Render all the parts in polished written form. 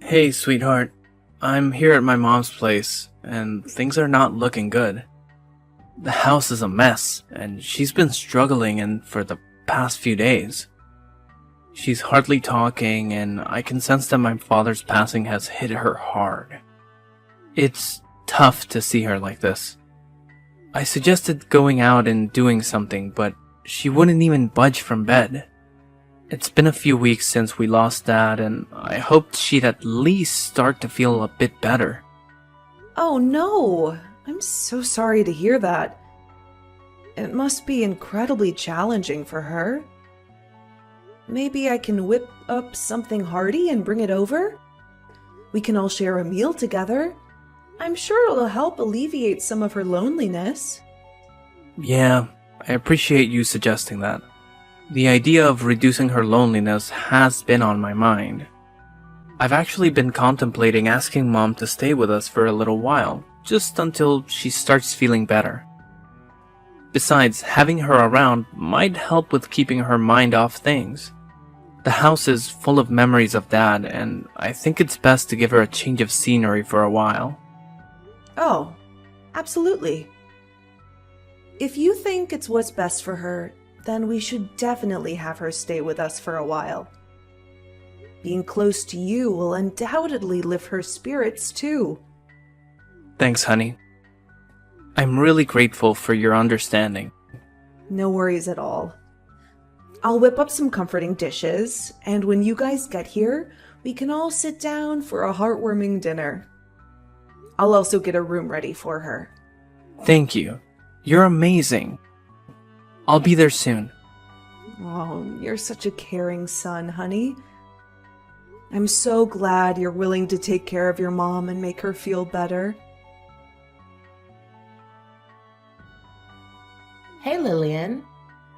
Hey, sweetheart. I'm here at my mom's place, and things are not looking good. The house is a mess, and she's been struggling for the past few days. She's hardly talking, and I can sense that my father's passing has hit her hard. It's tough to see her like this. I suggested going out and doing something, but she wouldn't even budge from bed. It's been a few weeks since we lost Dad, and I hoped she'd at least start to feel a bit better. Oh no! I'm so sorry to hear that. It must be incredibly challenging for her. Maybe I can whip up something hearty and bring it over? We can all share a meal together. I'm sure it'll help alleviate some of her loneliness. Yeah, I appreciate you suggesting that. The idea of reducing her loneliness has been on my mind. I've actually been contemplating asking Mom to stay with us for a little while, just until she starts feeling better. Besides, having her around might help with keeping her mind off things. The house is full of memories of Dad, and I think it's best to give her a change of scenery for a while. Oh, absolutely. If you think it's what's best for her, then we should definitely have her stay with us for a while. Being close to you will undoubtedly lift her spirits too. Thanks, honey. I'm really grateful for your understanding. No worries at all. I'll whip up some comforting dishes, and when you guys get here, we can all sit down for a heartwarming dinner. I'll also get a room ready for her. Thank you. You're amazing. I'll be there soon. Oh, you're such a caring son, honey. I'm so glad you're willing to take care of your mom and make her feel better. Hey, Lillian.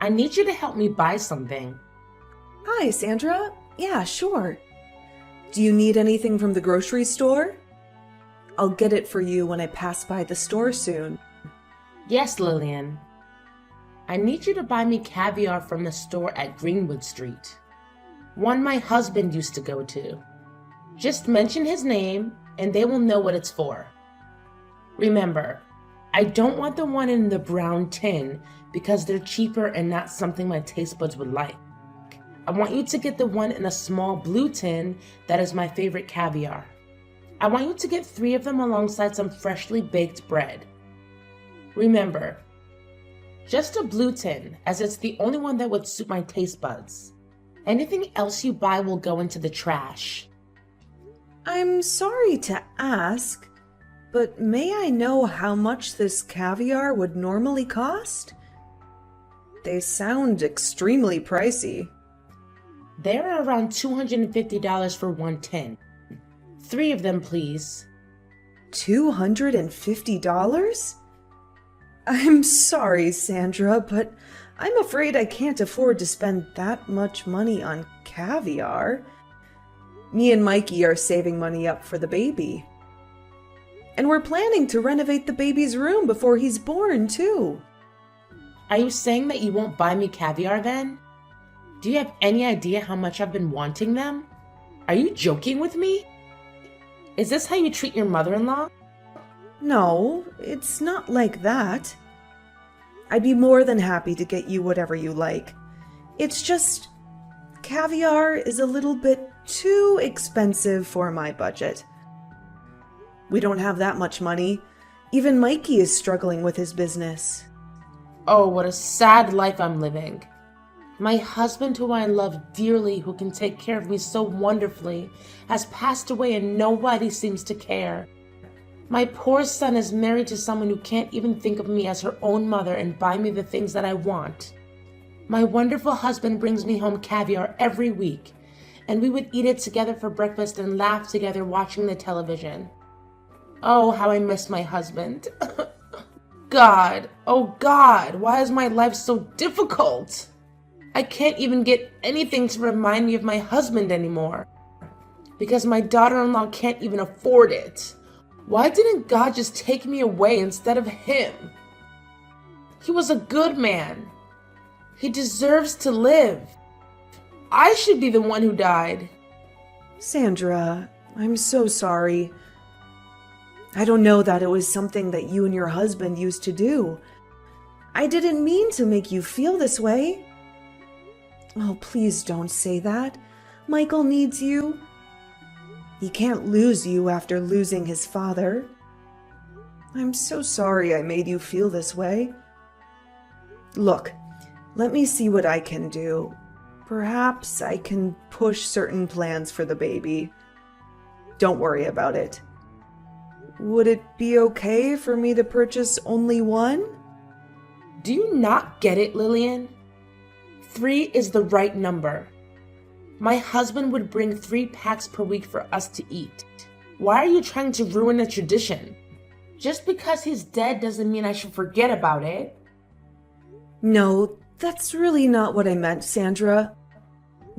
I need you to help me buy something. Hi, Sandra. Yeah, sure. Do you need anything from the grocery store? I'll get it for you when I pass by the store soon. Yes, Lillian. I need you to buy me caviar from the store at Greenwood Street. One my husband used to go to. Just mention his name and they will know what it's for. Remember, I don't want the one in the brown tin because they're cheaper and not something my taste buds would like. I want you to get the one in a small blue tin that is my favorite caviar. I want you to get 3 of them alongside some freshly baked bread. Remember, just a blue tin, as it's the only one that would suit my taste buds. Anything else you buy will go into the trash. I'm sorry to ask, but may I know how much this caviar would normally cost? They sound extremely pricey. They're around $250 for one tin. 3 of them, please. $250? I'm sorry, Sandra, but I'm afraid I can't afford to spend that much money on caviar. Me and Mikey are saving money up for the baby. And we're planning to renovate the baby's room before he's born, too. Are you saying that you won't buy me caviar then? Do you have any idea how much I've been wanting them? Are you joking with me? Is this how you treat your mother-in-law? No, it's not like that. I'd be more than happy to get you whatever you like. It's just, caviar is a little bit too expensive for my budget. We don't have that much money. Even Mikey is struggling with his business. Oh, what a sad life I'm living. My husband, who I love dearly, who can take care of me so wonderfully, has passed away and nobody seems to care. My poor son is married to someone who can't even think of me as her own mother and buy me the things that I want. My wonderful husband brings me home caviar every week, and we would eat it together for breakfast and laugh together watching the television. Oh, how I miss my husband. God, oh God, why is my life so difficult? I can't even get anything to remind me of my husband anymore, because my daughter-in-law can't even afford it. Why didn't God just take me away instead of him? He was a good man. He deserves to live. I should be the one who died. Sandra, I'm so sorry. I don't know that it was something that you and your husband used to do. I didn't mean to make you feel this way. Oh, please don't say that. Michael needs you. He can't lose you after losing his father. I'm so sorry I made you feel this way. Look, let me see what I can do. Perhaps I can push certain plans for the baby. Don't worry about it. Would it be okay for me to purchase only one? Do you not get it, Lillian? 3 is the right number. My husband would bring 3 packs per week for us to eat. Why are you trying to ruin a tradition? Just because he's dead doesn't mean I should forget about it. No, that's really not what I meant, Sandra.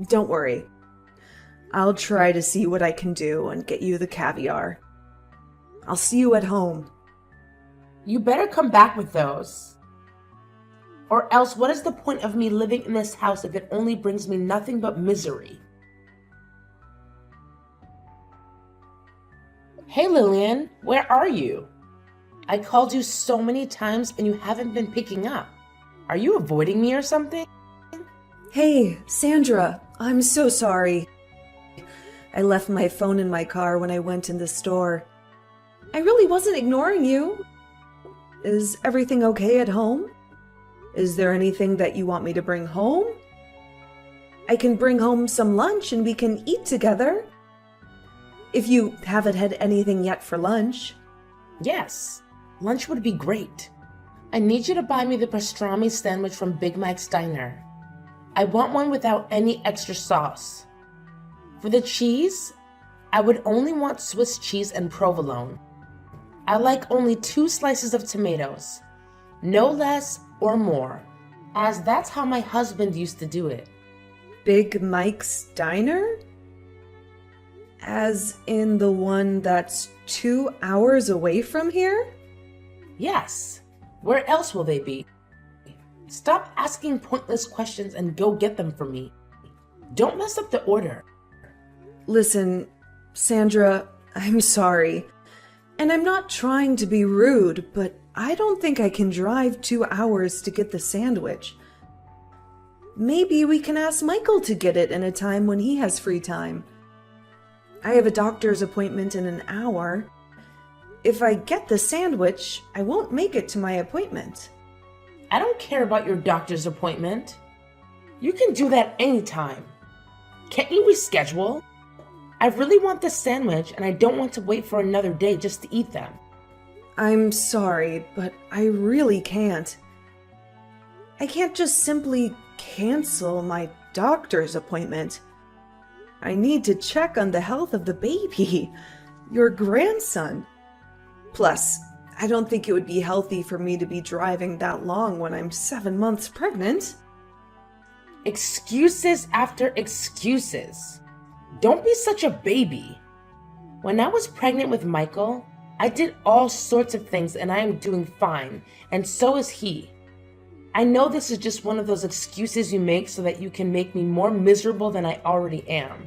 Don't worry. I'll try to see what I can do and get you the caviar. I'll see you at home. You better come back with those. Or else, what is the point of me living in this house if it only brings me nothing but misery? Hey Lillian, where are you? I called you so many times and you haven't been picking up. Are you avoiding me or something? Hey, Sandra, I'm so sorry. I left my phone in my car when I went in the store. I really wasn't ignoring you. Is everything okay at home? Is there anything that you want me to bring home? I can bring home some lunch and we can eat together. If you haven't had anything yet for lunch. Yes, lunch would be great. I need you to buy me the pastrami sandwich from Big Mike's Diner. I want one without any extra sauce. For the cheese, I would only want Swiss cheese and provolone. I like only 2 slices of tomatoes, no less or more, as that's how my husband used to do it. Big Mike's Diner? As in the one that's 2 hours away from here? Yes, where else will they be? Stop asking pointless questions and go get them for me. Don't mess up the order. Listen, Sandra, I'm sorry. And I'm not trying to be rude, but I don't think I can drive 2 hours to get the sandwich. Maybe we can ask Michael to get it in a time when he has free time. I have a doctor's appointment in an hour. If I get the sandwich, I won't make it to my appointment. I don't care about your doctor's appointment. You can do that anytime. Can't you reschedule? I really want this sandwich and I don't want to wait for another day just to eat them. I'm sorry, but I really can't. I can't just simply cancel my doctor's appointment. I need to check on the health of the baby, your grandson. Plus, I don't think it would be healthy for me to be driving that long when I'm 7 months pregnant. Excuses after excuses. Don't be such a baby. When I was pregnant with Michael, I did all sorts of things and I am doing fine, and so is he. I know this is just one of those excuses you make so that you can make me more miserable than I already am.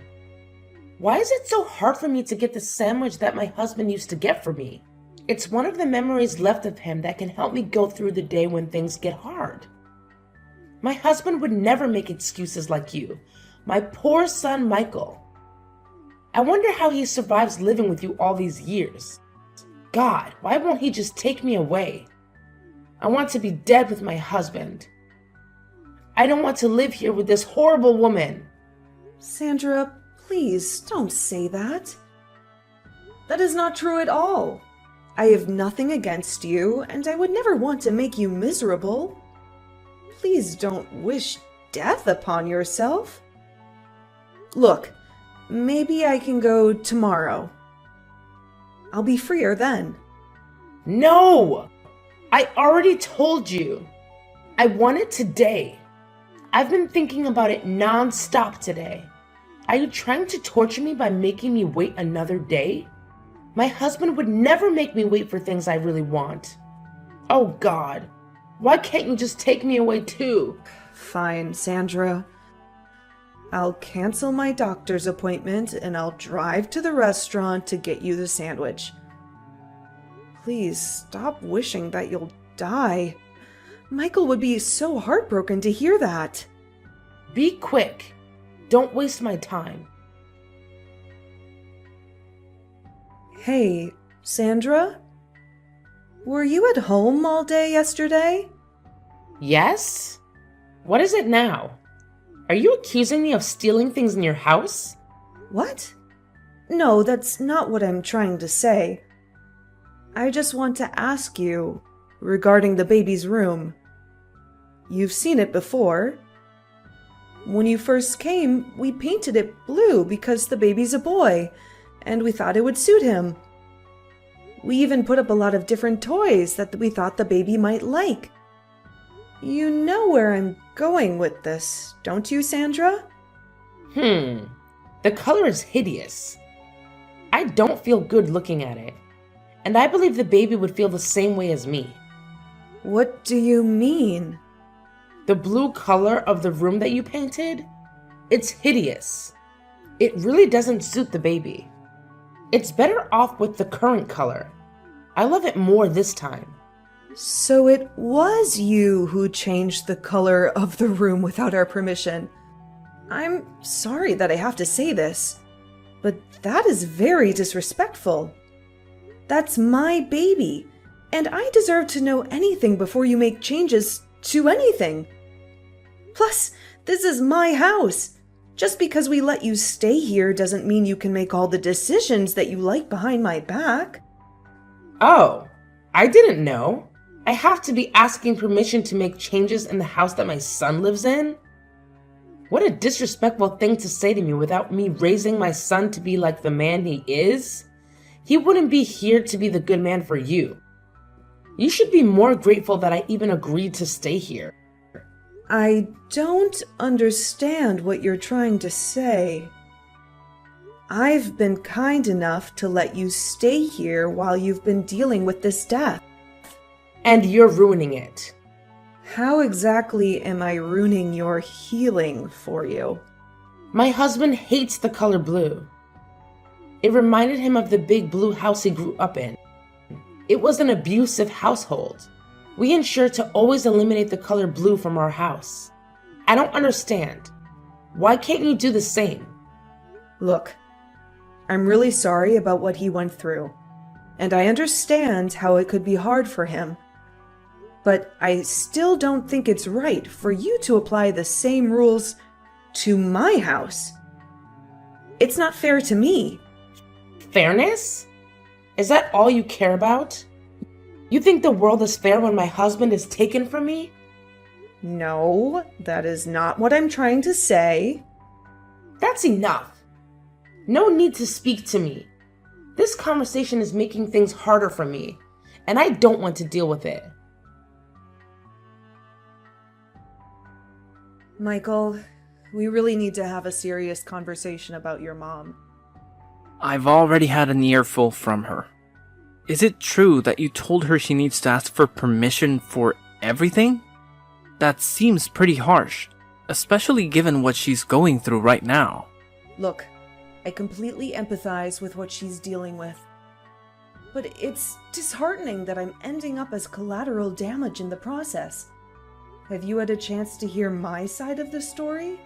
Why is it so hard for me to get the sandwich that my husband used to get for me? It's one of the memories left of him that can help me go through the day when things get hard. My husband would never make excuses like you. My poor son, Michael. I wonder how he survives living with you all these years. God, why won't he just take me away? I want to be dead with my husband. I don't want to live here with this horrible woman. Sandra, please don't say that. That is not true at all. I have nothing against you, and I would never want to make you miserable. Please don't wish death upon yourself. Look, maybe I can go tomorrow. I'll be freer then. No! I already told you. I want it today. I've been thinking about it non-stop today. Are you trying to torture me by making me wait another day? My husband would never make me wait for things I really want. Oh God, why can't you just take me away too? Fine, Sandra. I'll cancel my doctor's appointment and I'll drive to the restaurant to get you the sandwich. Please stop wishing that you'll die. Michael would be so heartbroken to hear that. Be quick. Don't waste my time. Hey, Sandra? Were you at home all day yesterday? Yes? What is it now? Are you accusing me of stealing things in your house? What? No, that's not what I'm trying to say. I just want to ask you regarding the baby's room. You've seen it before. When you first came, we painted it blue because the baby's a boy, and we thought it would suit him. We even put up a lot of different toys that we thought the baby might like. You know where I'm going with this, don't you, Sandra? The color is hideous. I don't feel good looking at it, and I believe the baby would feel the same way as me. What do you mean? The blue color of the room that you painted? It's hideous. It really doesn't suit the baby. It's better off with the current color. I love it more this time. So it was you who changed the color of the room without our permission. I'm sorry that I have to say this, but that is very disrespectful. That's my baby, and I deserve to know anything before you make changes to anything. Plus, this is my house. Just because we let you stay here doesn't mean you can make all the decisions that you like behind my back. Oh, I didn't know. I have to be asking permission to make changes in the house that my son lives in? What a disrespectful thing to say to me without me raising my son to be like the man he is. He wouldn't be here to be the good man for you. You should be more grateful that I even agreed to stay here. I don't understand what you're trying to say. I've been kind enough to let you stay here while you've been dealing with this death. And you're ruining it. How exactly am I ruining your healing for you? My husband hates the color blue. It reminded him of the big blue house he grew up in. It was an abusive household. We ensure to always eliminate the color blue from our house. I don't understand. Why can't you do the same? Look, I'm really sorry about what he went through, and I understand how it could be hard for him. But I still don't think it's right for you to apply the same rules to my house. It's not fair to me. Fairness? Is that all you care about? You think the world is fair when my husband is taken from me? No, that is not what I'm trying to say. That's enough. No need to speak to me. This conversation is making things harder for me, and I don't want to deal with it. Michael, we really need to have a serious conversation about your mom. I've already had an earful from her. Is it true that you told her she needs to ask for permission for everything? That seems pretty harsh, especially given what she's going through right now. Look, I completely empathize with what she's dealing with. But it's disheartening that I'm ending up as collateral damage in the process. Have you had a chance to hear my side of the story?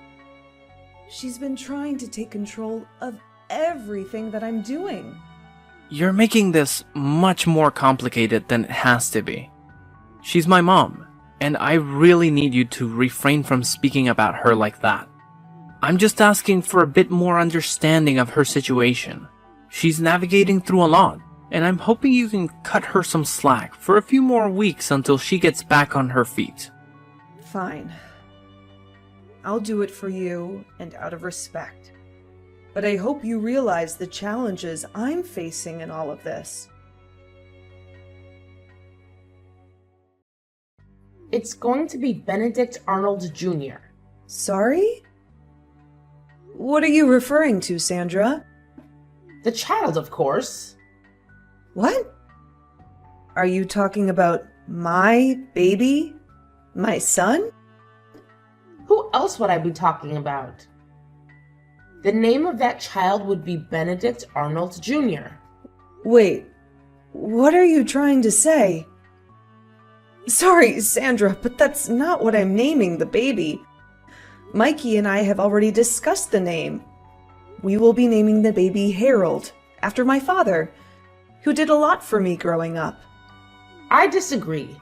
She's been trying to take control of everything that I'm doing. You're making this much more complicated than it has to be. She's my mom, and I really need you to refrain from speaking about her like that. I'm just asking for a bit more understanding of her situation. She's navigating through a lot, and I'm hoping you can cut her some slack for a few more weeks until she gets back on her feet. Fine. I'll do it for you and out of respect. But I hope you realize the challenges I'm facing in all of this. It's going to be Benedict Arnold Jr. Sorry? What are you referring to, Sandra? The child, of course. What? Are you talking about my baby? My son? Who else would I be talking about? The name of that child would be Benedict Arnold Jr. Wait, what are you trying to say? Sorry, Sandra, but that's not what I'm naming the baby. Mikey and I have already discussed the name. We will be naming the baby Harold, after my father, who did a lot for me growing up. I disagree.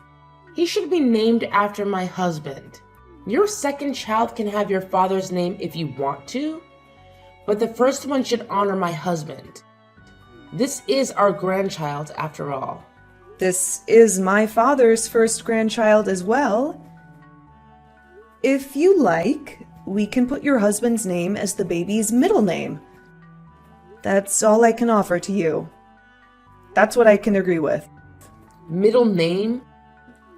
He should be named after my husband. Your second child can have your father's name if you want to, but the first one should honor my husband. This is our grandchild, after all. This is my father's first grandchild as well. If you like, we can put your husband's name as the baby's middle name. That's all I can offer to you. That's what I can agree with. Middle name?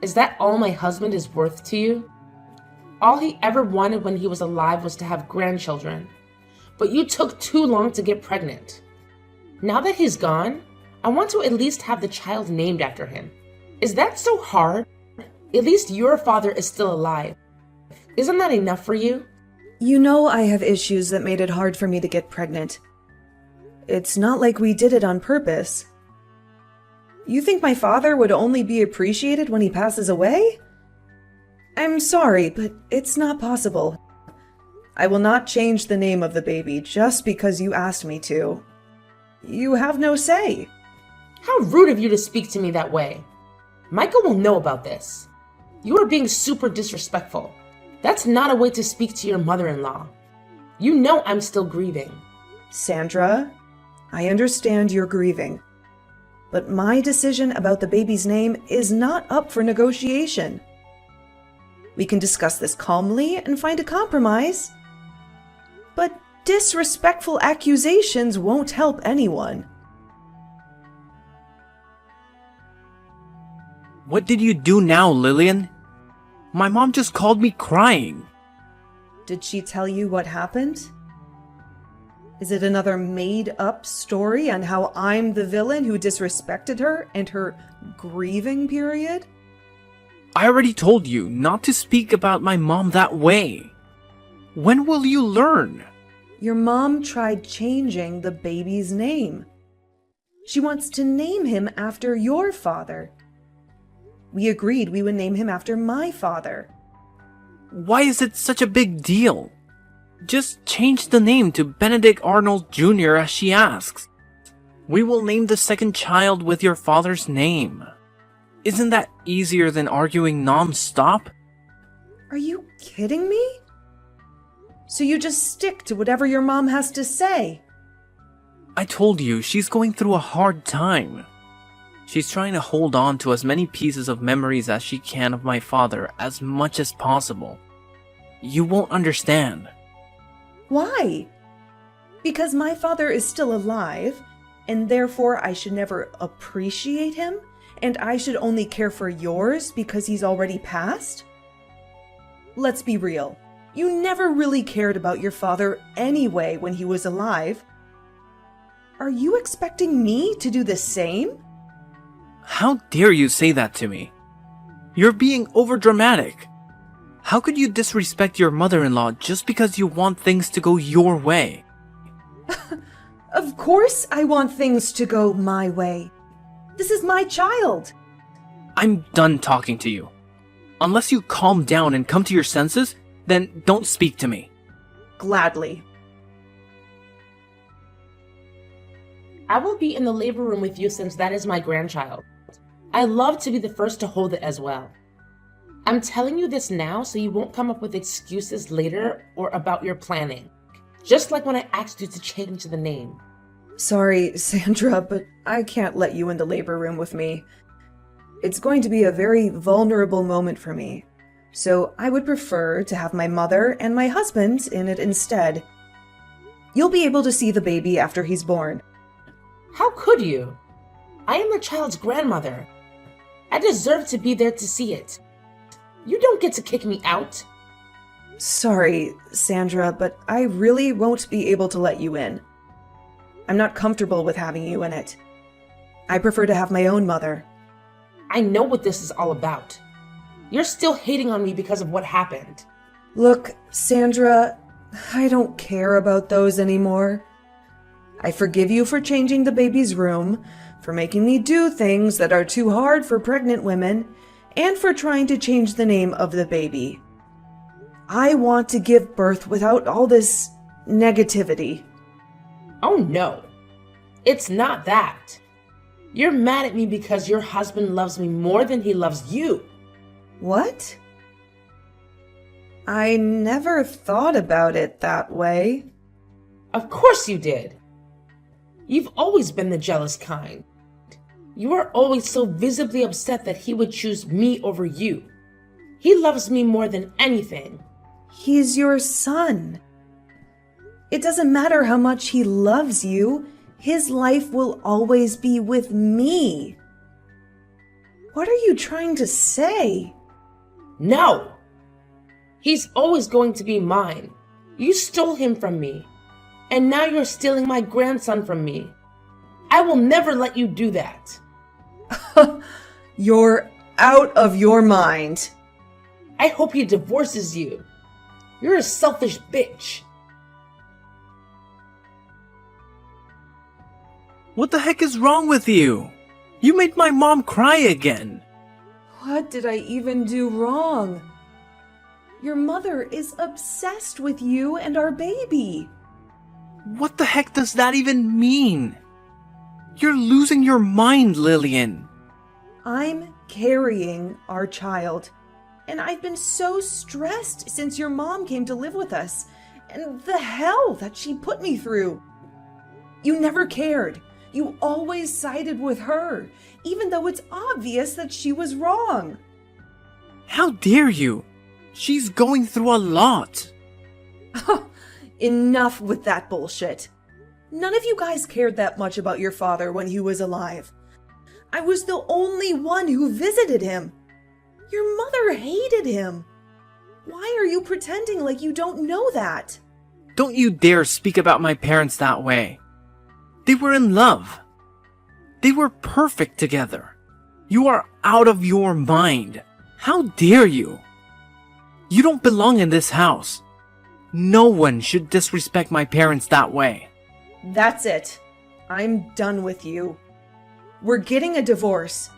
Is that all my husband is worth to you? All he ever wanted when he was alive was to have grandchildren. But you took too long to get pregnant. Now that he's gone, I want to at least have the child named after him. Is that so hard? At least your father is still alive. Isn't that enough for you? You know I have issues that made it hard for me to get pregnant. It's not like we did it on purpose. You think my father would only be appreciated when he passes away? I'm sorry, but it's not possible. I will not change the name of the baby just because you asked me to. You have no say. How rude of you to speak to me that way. Michael will know about this. You are being super disrespectful. That's not a way to speak to your mother-in-law. You know I'm still grieving. Sandra, I understand you're grieving. But my decision about the baby's name is not up for negotiation. We can discuss this calmly and find a compromise. But disrespectful accusations won't help anyone. What did you do now, Lillian? My mom just called me crying. Did she tell you what happened? Is it another made-up story on how I'm the villain who disrespected her and her grieving period? I already told you not to speak about my mom that way. When will you learn? Your mom tried changing the baby's name. She wants to name him after your father. We agreed we would name him after my father. Why is it such a big deal? Just change the name to Benedict Arnold Jr. as she asks. We will name the second child with your father's name. Isn't that easier than arguing non-stop? Are you kidding me? So you just stick to whatever your mom has to say? I told you, she's going through a hard time. She's trying to hold on to as many pieces of memories as she can of my father as much as possible. You won't understand. Why? Because my father is still alive, and therefore I should never appreciate him, and I should only care for yours because he's already passed? Let's be real. You never really cared about your father anyway when he was alive. Are you expecting me to do the same? How dare you say that to me? You're being overdramatic. How could you disrespect your mother-in-law just because you want things to go your way? Of course I want things to go my way. This is my child. I'm done talking to you. Unless you calm down and come to your senses, then don't speak to me. Gladly. I will be in the labor room with you since that is my grandchild. I love to be the first to hold it as well. I'm telling you this now so you won't come up with excuses later or about your planning. Just like when I asked you to change the name. Sorry, Sandra, but I can't let you in the labor room with me. It's going to be a very vulnerable moment for me, so I would prefer to have my mother and my husband in it instead. You'll be able to see the baby after he's born. How could you? I am the child's grandmother. I deserve to be there to see it. You don't get to kick me out. Sorry, Sandra, but I really won't be able to let you in. I'm not comfortable with having you in it. I prefer to have my own mother. I know what this is all about. You're still hating on me because of what happened. Look, Sandra, I don't care about those anymore. I forgive you for changing the baby's room, for making me do things that are too hard for pregnant women, and for trying to change the name of the baby. I want to give birth without all this negativity. Oh no, it's not that. You're mad at me because your husband loves me more than he loves you. What? I never thought about it that way. Of course you did. You've always been the jealous kind. You are always so visibly upset that he would choose me over you. He loves me more than anything. He's your son. It doesn't matter how much he loves you. His life will always be with me. What are you trying to say? No! He's always going to be mine. You stole him from me. And now you're stealing my grandson from me. I will never let you do that. You're out of your mind. I hope he divorces you. You're a selfish bitch. What the heck is wrong with you? You made my mom cry again. What did I even do wrong? Your mother is obsessed with you and our baby. What the heck does that even mean? You're losing your mind, Lillian. I'm carrying our child, and I've been so stressed since your mom came to live with us, and the hell that she put me through. You never cared. You always sided with her, even though it's obvious that she was wrong. How dare you? She's going through a lot. Enough with that bullshit. None of you guys cared that much about your father when he was alive. I was the only one who visited him. Your mother hated him. Why are you pretending like you don't know that? Don't you dare speak about my parents that way. They were in love. They were perfect together. You are out of your mind. How dare you? You don't belong in this house. No one should disrespect my parents that way. That's it. I'm done with you. We're getting a divorce.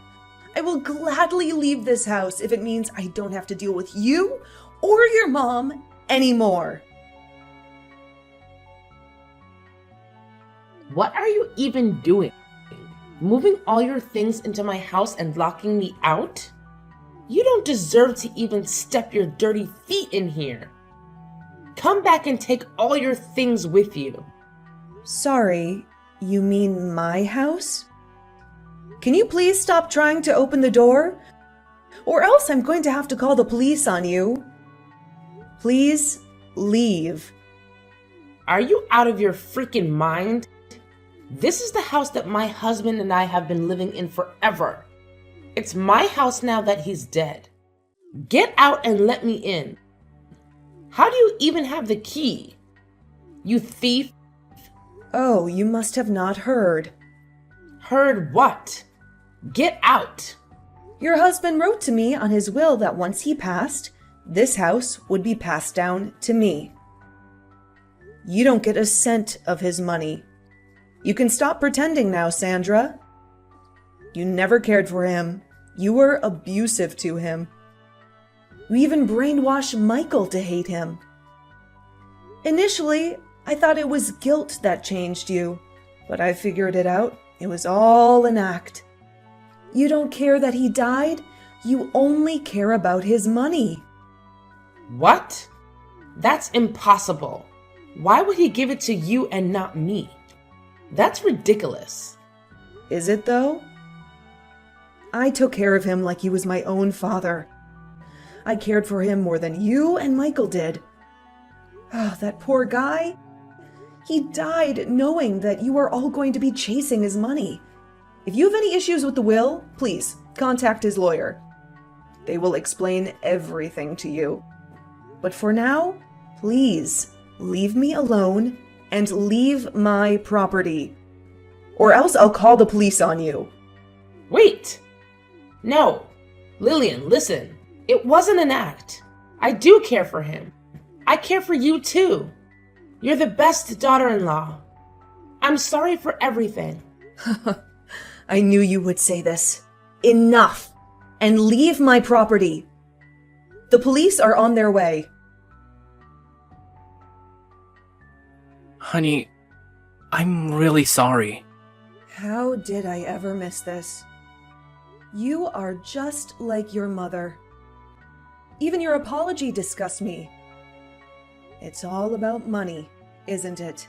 I will gladly leave this house if it means I don't have to deal with you or your mom anymore. What are you even doing? Moving all your things into my house and locking me out? You don't deserve to even step your dirty feet in here. Come back and take all your things with you. Sorry, you mean my house? Can you please stop trying to open the door? Or else I'm going to have to call the police on you. Please leave. Are you out of your freaking mind? This is the house that my husband and I have been living in forever. It's my house now that he's dead. Get out and let me in. How do you even have the key? You thief. Oh, you must have not heard. Heard what? Get out. Your husband wrote to me on his will that once he passed, this house would be passed down to me. You don't get a cent of his money. You can stop pretending now, Sandra. You never cared for him. You were abusive to him. You even brainwashed Michael to hate him. Initially, I thought it was guilt that changed you, but I figured it out. It was all an act. You don't care that he died. You only care about his money. What? That's impossible. Why would he give it to you and not me? That's ridiculous. Is it though? I took care of him like he was my own father. I cared for him more than you and Michael did. Oh, that poor guy. He died knowing that you are all going to be chasing his money. If you have any issues with the will, please contact his lawyer. They will explain everything to you. But for now, please leave me alone and leave my property. Or else I'll call the police on you. Wait! No! Lillian, listen. It wasn't an act. I do care for him. I care for you too. You're the best daughter-in-law. I'm sorry for everything. I knew you would say this. Enough! And leave my property. The police are on their way. Honey, I'm really sorry. How did I ever miss this? You are just like your mother. Even your apology disgusts me. It's all about money, isn't it?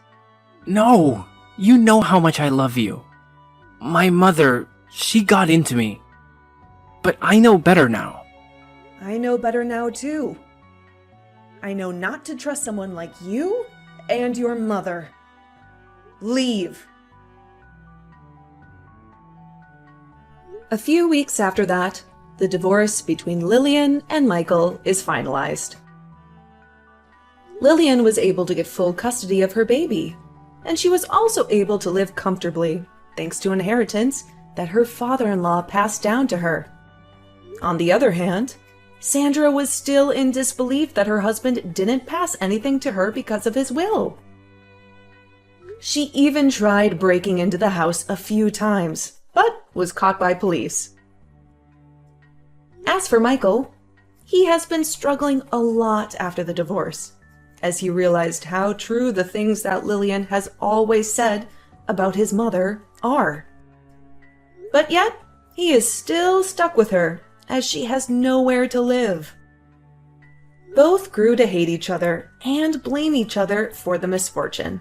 No! You know how much I love you. My mother, she got into me. But I know better now. I know better now, too. I know not to trust someone like you and your mother. Leave. A few weeks after that, the divorce between Lillian and Michael is finalized. Lillian was able to get full custody of her baby, and she was also able to live comfortably, thanks to inheritance that her father-in-law passed down to her. On the other hand, Sandra was still in disbelief that her husband didn't pass anything to her because of his will. She even tried breaking into the house a few times, but was caught by police. As for Michael, he has been struggling a lot after the divorce, as he realized how true the things that Lillian has always said about his mother are. But yet, he is still stuck with her, as she has nowhere to live. Both grew to hate each other and blame each other for the misfortune.